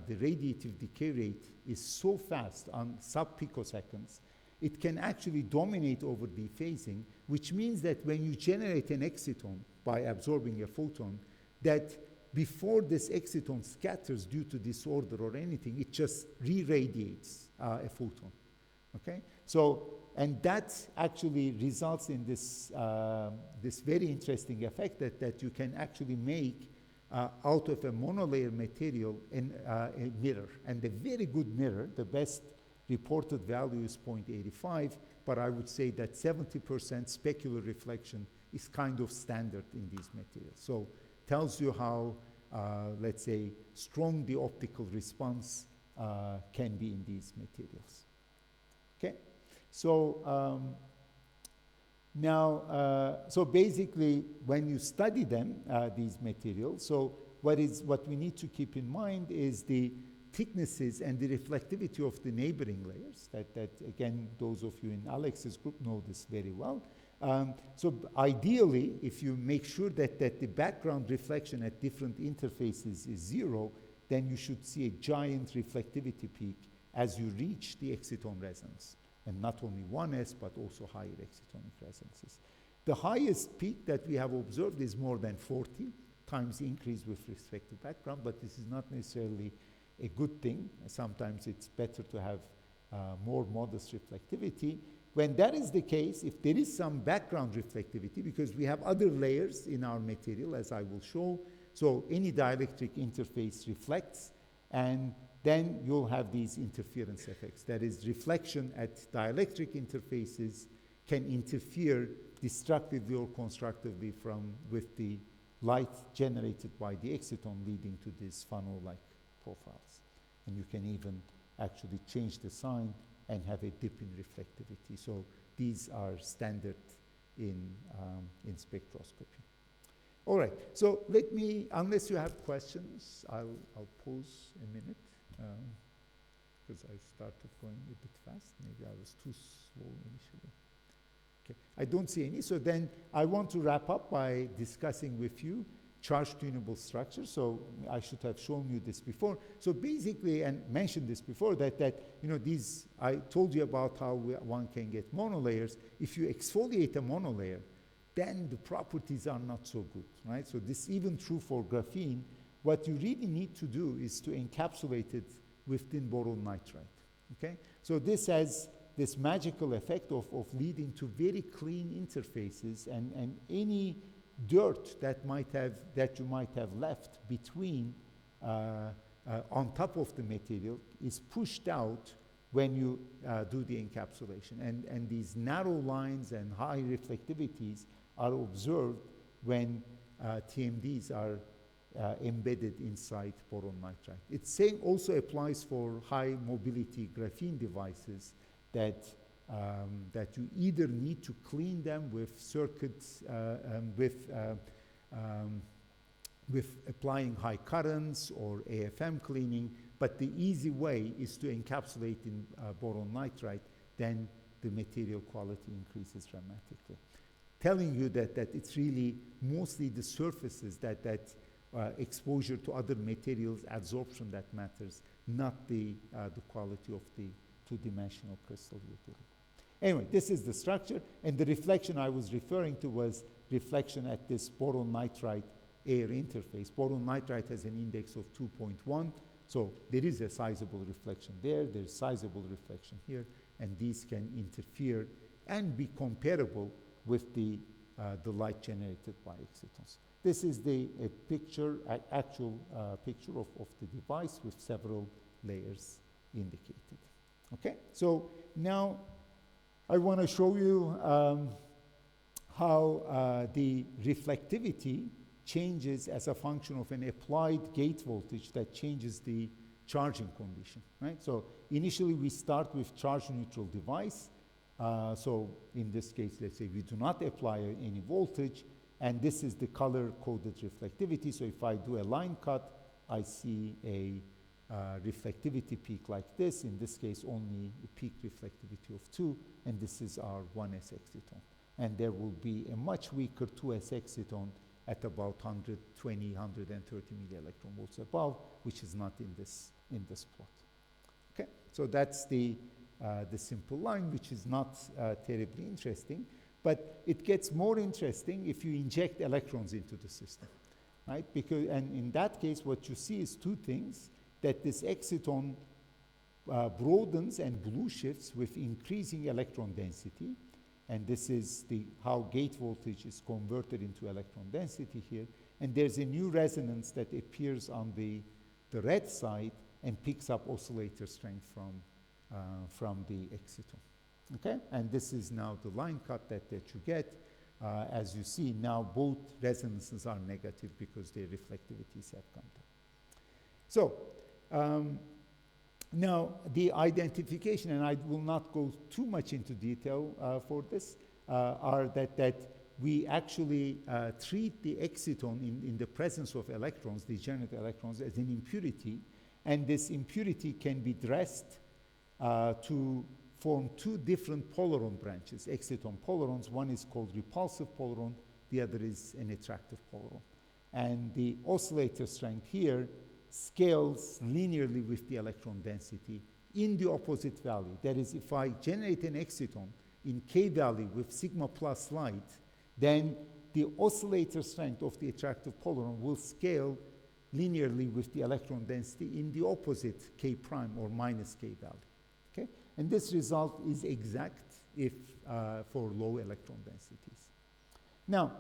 radiative decay rate is so fast on sub-picoseconds, it can actually dominate over dephasing, which means that when you generate an exciton by absorbing a photon, that before this exciton scatters due to disorder or anything, it just re-radiates a photon, okay? So, and that actually results in this, this very interesting effect that you can actually make out of a monolayer material a mirror. And a very good mirror, the best reported value is 0.85, but I would say that 70% specular reflection is kind of standard in these materials. So tells you how let's say, strong the optical response can be in these materials. Okay? So now, so basically, when you study them, these materials, so what we need to keep in mind is the thicknesses and the reflectivity of the neighboring layers. That again, those of you in Alex's group know this very well. So ideally, if you make sure that the background reflection at different interfaces is 0, then you should see a giant reflectivity peak as you reach the exciton resonance. And not only 1s, but also higher excitonic resonances. The highest peak that we have observed is more than 40 times increase with respect to background, but this is not necessarily a good thing. Sometimes it's better to have more modest reflectivity. When that is the case, if there is some background reflectivity, because we have other layers in our material, as I will show, so any dielectric interface reflects, and then you'll have these interference effects. That is, reflection at dielectric interfaces can interfere destructively or constructively with the light generated by the exciton, leading to these funnel-like profiles. And you can even actually change the sign and have a dip in reflectivity. So these are standard in spectroscopy. All right, so let me, unless you have questions, I'll pause a minute, because I started going a bit fast. Maybe I was too slow initially. Okay, I don't see any, so then I want to wrap up by discussing with you charge tunable structure. So I should have shown you this before. So basically, and mentioned this before, that you know, these, I told you about how one can get monolayers. If you exfoliate a monolayer, then the properties are not so good, right? So this is even true for graphene. What you really need to do is to encapsulate it with thin boron nitride, okay? So this has this magical effect of leading to very clean interfaces, and any dirt that you might have left between on top of the material is pushed out when you do the encapsulation. And these narrow lines and high reflectivities are observed when TMDs are embedded inside boron nitride. It's same also applies for high mobility graphene devices that you either need to clean them with circuits, with applying high currents or AFM cleaning, but the easy way is to encapsulate in boron nitride, then the material quality increases dramatically. Telling you that it's really mostly the surfaces that exposure to other materials, absorption that matters, not the quality of the two-dimensional crystal utility. Anyway, this is the structure, and the reflection I was referring to was reflection at this boron nitride air interface. Boron nitride has an index of 2.1, so there is a sizable reflection there, there's sizable reflection here, and these can interfere and be comparable with the light generated by excitons. This is a picture, actual picture of the device with several layers indicated. Okay, so now I want to show you how the reflectivity changes as a function of an applied gate voltage that changes the charging condition, right? So initially we start with charge neutral device. So in this case, let's say we do not apply any voltage, and this is the color-coded reflectivity. So if I do a line cut, I see a reflectivity peak like this. In this case, only a peak reflectivity of 2, and this is our 1s exciton. And there will be a much weaker 2s exciton at about 120, 130 milli-electron volts above, which is not in this plot. Okay, so that's the simple line, which is not terribly interesting, but it gets more interesting if you inject electrons into the system, right? Because, and in that case, what you see is two things, that this exciton broadens and blue shifts with increasing electron density, and this is how gate voltage is converted into electron density here, and there's a new resonance that appears on the red side and picks up oscillator strength from the exciton. Okay, and this is now the line cut that you get. as you see, now both resonances are negative because their reflectivities have come down. So now the identification, and I will not go too much into detail for this, are that we actually treat the exciton in the presence of electrons, degenerate electrons, as an impurity, and this impurity can be dressed to form two different polaron branches, exciton-polarons. One is called repulsive polaron, the other is an attractive polaron. And the oscillator strength here scales linearly with the electron density in the opposite value. That is, if I generate an exciton in K value with sigma plus light, then the oscillator strength of the attractive polaron will scale linearly with the electron density in the opposite K prime or minus K value. Okay? And this result is exact if for low electron densities. Now,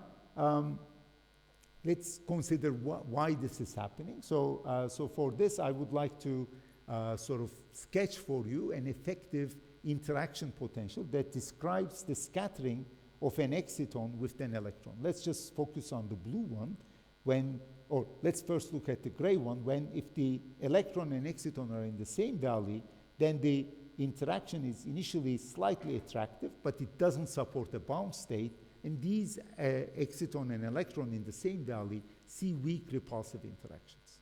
let's consider why this is happening. So for this, I would like to sort of sketch for you an effective interaction potential that describes the scattering of an exciton with an electron. Let's just focus on the blue one. Or let's first look at the gray one. If the electron and exciton are in the same valley, then the interaction is initially slightly attractive, but it doesn't support a bound state. And these exciton and electron in the same valley see weak repulsive interactions.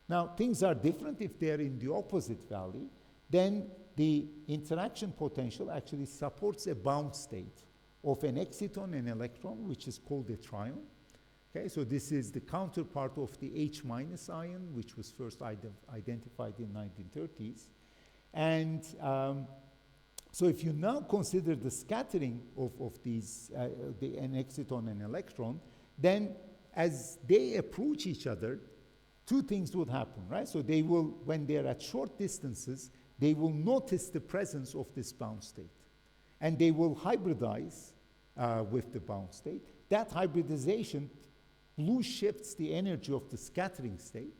Now, things are different if they're in the opposite valley. Then the interaction potential actually supports a bound state of an exciton and electron, which is called a trion. Okay, so this is the counterpart of the H- ion, which was first identified in 1930s. And so if you now consider the scattering of these, an exciton and electron, then as they approach each other, two things would happen, right? So they will, when they're at short distances, they will notice the presence of this bound state. And they will hybridize with the bound state. That hybridization blue shifts the energy of the scattering state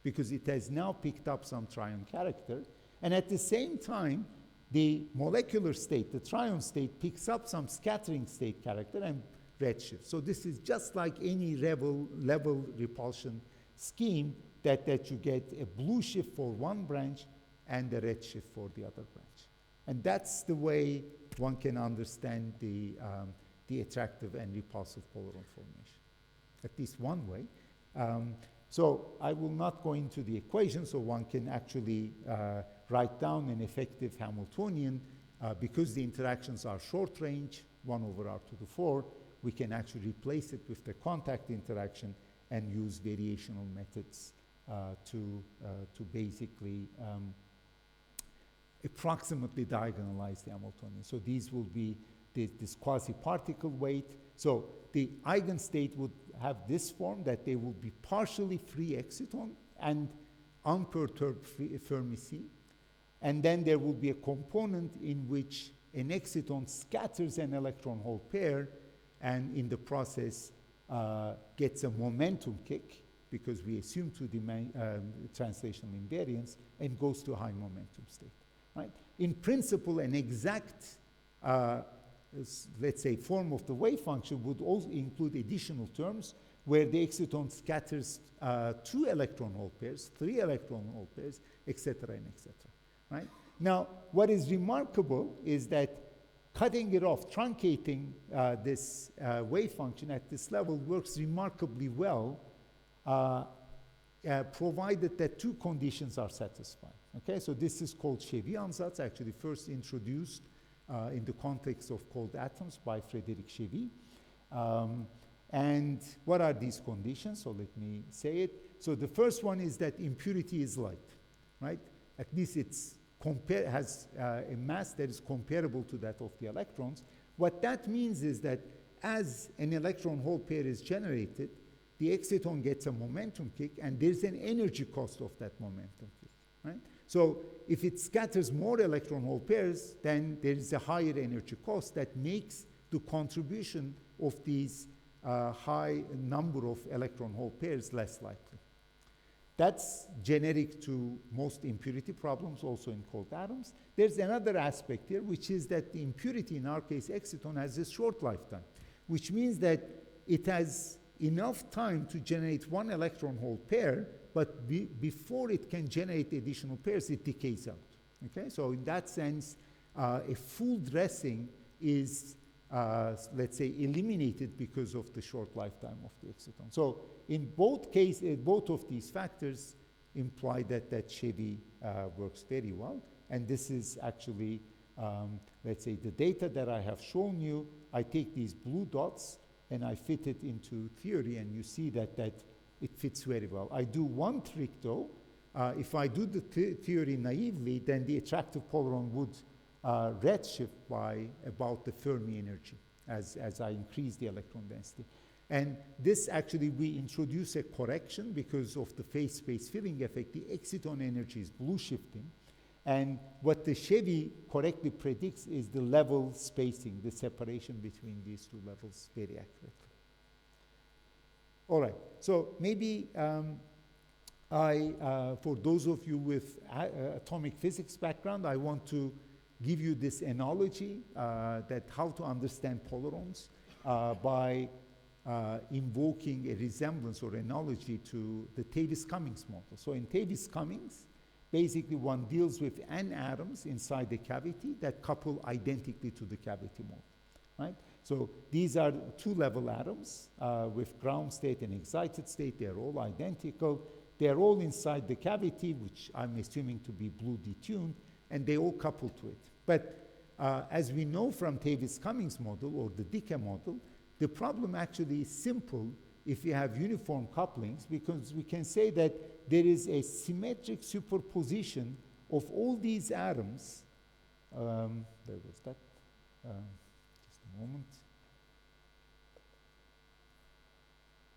because it has now picked up some trion character. And at the same time, the molecular state, the trion state, picks up some scattering state character and redshift. So this is just like any level repulsion scheme that you get a blue shift for one branch and a red shift for the other branch. And that's the way one can understand the attractive and repulsive polaron formation, at least one way. So I will not go into the equation, so one can actually write down an effective Hamiltonian. Because the interactions are short range, 1 over r to the 4, we can actually replace it with the contact interaction and use variational methods to basically approximately diagonalize the Hamiltonian. So these will be this quasi-particle weight. So the eigenstate would have this form, that they will be partially free exciton and unperturbed Fermi C. And then there will be a component in which an exciton scatters an electron-hole pair and in the process gets a momentum kick because we assume translational invariance and goes to a high momentum state. Right? In principle, an exact let's say, form of the wave function would also include additional terms where the exciton scatters 2 electron-hole pairs, 3 electron-hole pairs, etc., and etc. Right? Now, what is remarkable is that cutting it off, truncating this wave function at this level works remarkably well, provided that 2 conditions are satisfied. Okay, so this is called Chevy ansatz, actually first introduced in the context of cold atoms by Frédéric Chevy. And what are these conditions? So let me say it. So the first one is that impurity is light, right? At least it's has a mass that is comparable to that of the electrons. What that means is that as an electron-hole pair is generated, the exciton gets a momentum kick, and there's an energy cost of that momentum kick, right? So if it scatters more electron-hole pairs, then there is a higher energy cost that makes the contribution of these high number of electron-hole pairs less likely. That's generic to most impurity problems, also in cold atoms. There's another aspect here, which is that the impurity, in our case exciton, has a short lifetime. which means that it has enough time to generate one electron-hole pair, but before it can generate additional pairs, it decays out. Okay, so in that sense, a full dressing is, let's say, eliminated because of the short lifetime of the exciton. So in both cases, both of these factors imply that Chevy works very well. And this is actually, let's say, the data that I have shown you. I take these blue dots and I fit it into theory, and you see that it fits very well. I do one trick though. If I do the theory naively, then the attractive polaron would redshift by about the Fermi energy as I increase the electron density. And this actually, we introduce a correction because of the phase space filling effect. The exciton energy is blue shifting. And what the Chevy correctly predicts is the level spacing, the separation between these two levels very accurately. All right, so maybe for those of you with atomic physics background, I want to give you this analogy that how to understand polarons by invoking a resemblance or analogy to the Davis-Cummings model. So in Davis-Cummings, basically one deals with n atoms inside the cavity that couple identically to the cavity model, right? So these are two-level atoms with ground state and excited state. They're all identical. They're all inside the cavity, which I'm assuming to be blue detuned, and they all couple to it. But as we know from Davis-Cummings model or the decay model, the problem actually is simple if you have uniform couplings, because we can say that there is a symmetric superposition of all these atoms. There was that. Just a moment.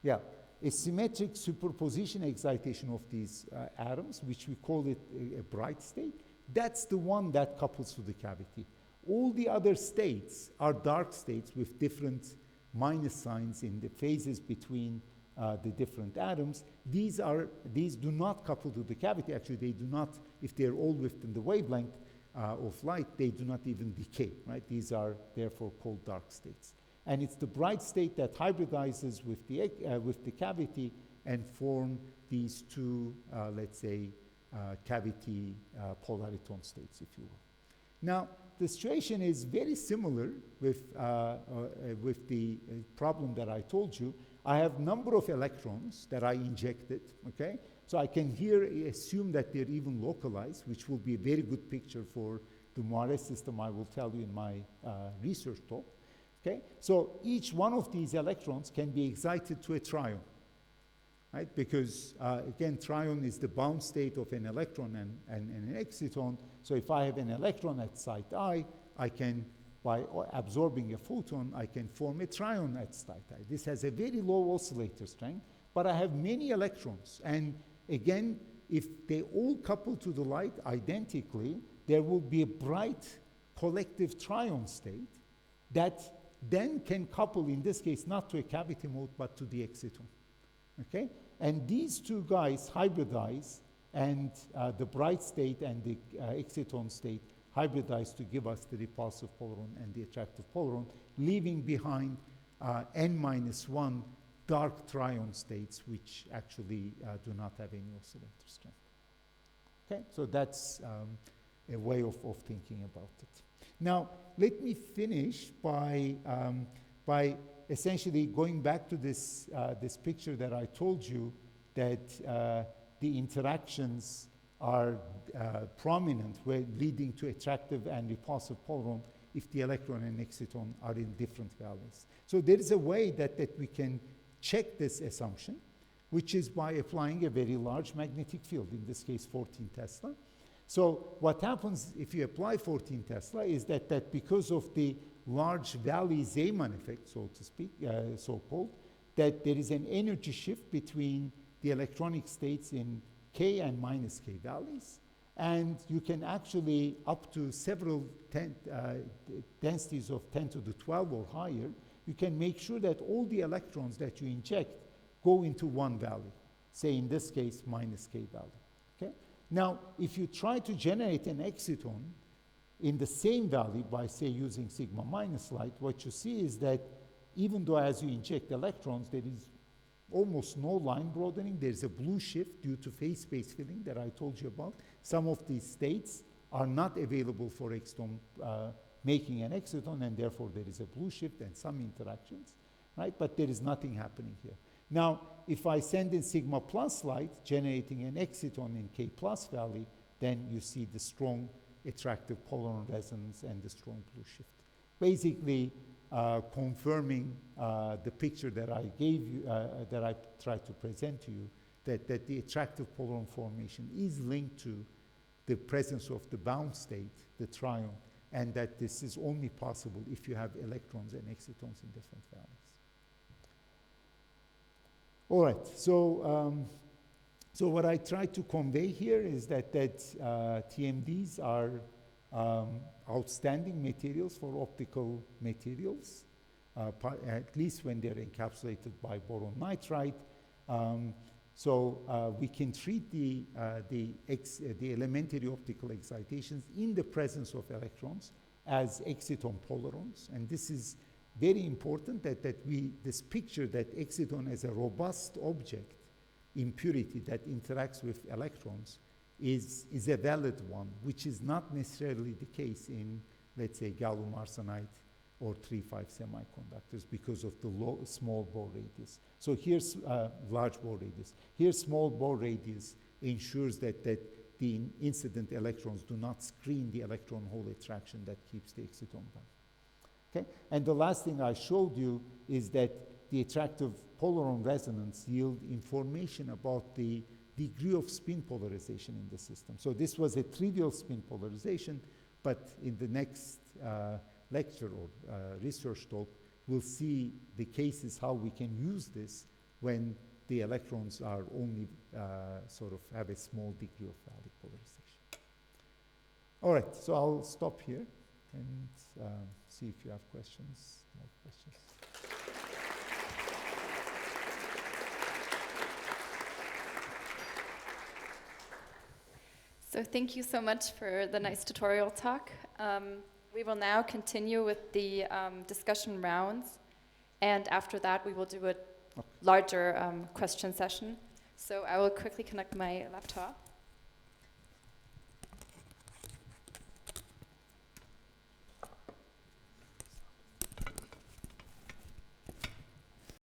Yeah, a symmetric superposition excitation of these atoms, which we call it a bright state. That's the one that couples to the cavity. All the other states are dark states with different minus signs in the phases between the different atoms. These do not couple to the cavity. Actually, they do not, if they're all within the wavelength of light, they do not even decay, right? These are therefore called dark states. And it's the bright state that hybridizes with the cavity and form these two, let's say, cavity polariton states, if you will. Now, the situation is very similar with the problem that I told you. I have number of electrons that I injected, okay? So I can here assume that they're even localized, which will be a very good picture for the Moiré system I will tell you in my research talk, okay? So each one of these electrons can be excited to a trion, right? Because again, trion is the bound state of an electron and an exciton. So if I have an electron at site I can, by absorbing a photon, I can form a trion at site I. This has a very low oscillator strength, but I have many electrons. And again, if they all couple to the light identically, there will be a bright collective trion state that then can couple, in this case, not to a cavity mode, but to the exciton. Okay? And these two guys hybridize, and the bright state and the exciton state hybridize to give us the repulsive polaron and the attractive polaron, leaving behind n-1 dark trion states, which actually do not have any oscillator strength. Okay, so that's a way of thinking about it. Now, let me finish by essentially going back to this picture that I told you, that the interactions are prominent, leading to attractive and repulsive polaron if the electron and exciton are in different values. So there is a way that we can check this assumption, which is by applying a very large magnetic field, in this case 14 Tesla. So what happens if you apply 14 Tesla is that because of the large Valley-Zeeman effect, so to speak, so-called, that there is an energy shift between the electronic states in K and minus K valleys, and you can actually, up to several densities of 10 to the 12 or higher, you can make sure that all the electrons that you inject go into one valley, say in this case, minus K valley, okay? Now, if you try to generate an exciton in the same valley by, say, using sigma minus light, what you see is that even though as you inject electrons, there is almost no line broadening. There's a blue shift due to phase space filling that I told you about. Some of these states are not available for exciton making an exciton, and therefore there is a blue shift and some interactions, right? But there is nothing happening here. Now, if I send in sigma plus light, generating an exciton in K plus valley, then you see the strong attractive polaron resonance and the strong blue shift. Basically, confirming the picture that I gave you, that I tried to present to you, that the attractive polaron formation is linked to the presence of the bound state, the trion, and that this is only possible if you have electrons and excitons in different values. All right, so what I try to convey here is that TMDs are outstanding materials for optical materials, at least when they're encapsulated by boron nitride. So we can treat the elementary optical excitations in the presence of electrons as exciton-polarons, and this is very important that this picture that exciton as a robust object in purity that interacts with electrons is a valid one, which is not necessarily the case in, let's say, gallium arsenide or 3,5 semiconductors because of the small Bohr radius. So here's large Bohr radius. Here, small Bohr radius ensures that the incident electrons do not screen the electron-hole attraction that keeps the exciton bound. Okay? And the last thing I showed you is that the attractive polaron resonance yield information about the degree of spin polarization in the system. So this was a trivial spin polarization, but in the next lecture or research talk, we'll see the cases how we can use this when the electrons are only sort of have a small degree of valid polarization. All right, so I'll stop here and see if you have questions. More questions. So thank you so much for the nice tutorial talk. We will now continue with the discussion rounds, and after that we will do a larger question session. So I will quickly connect my laptop.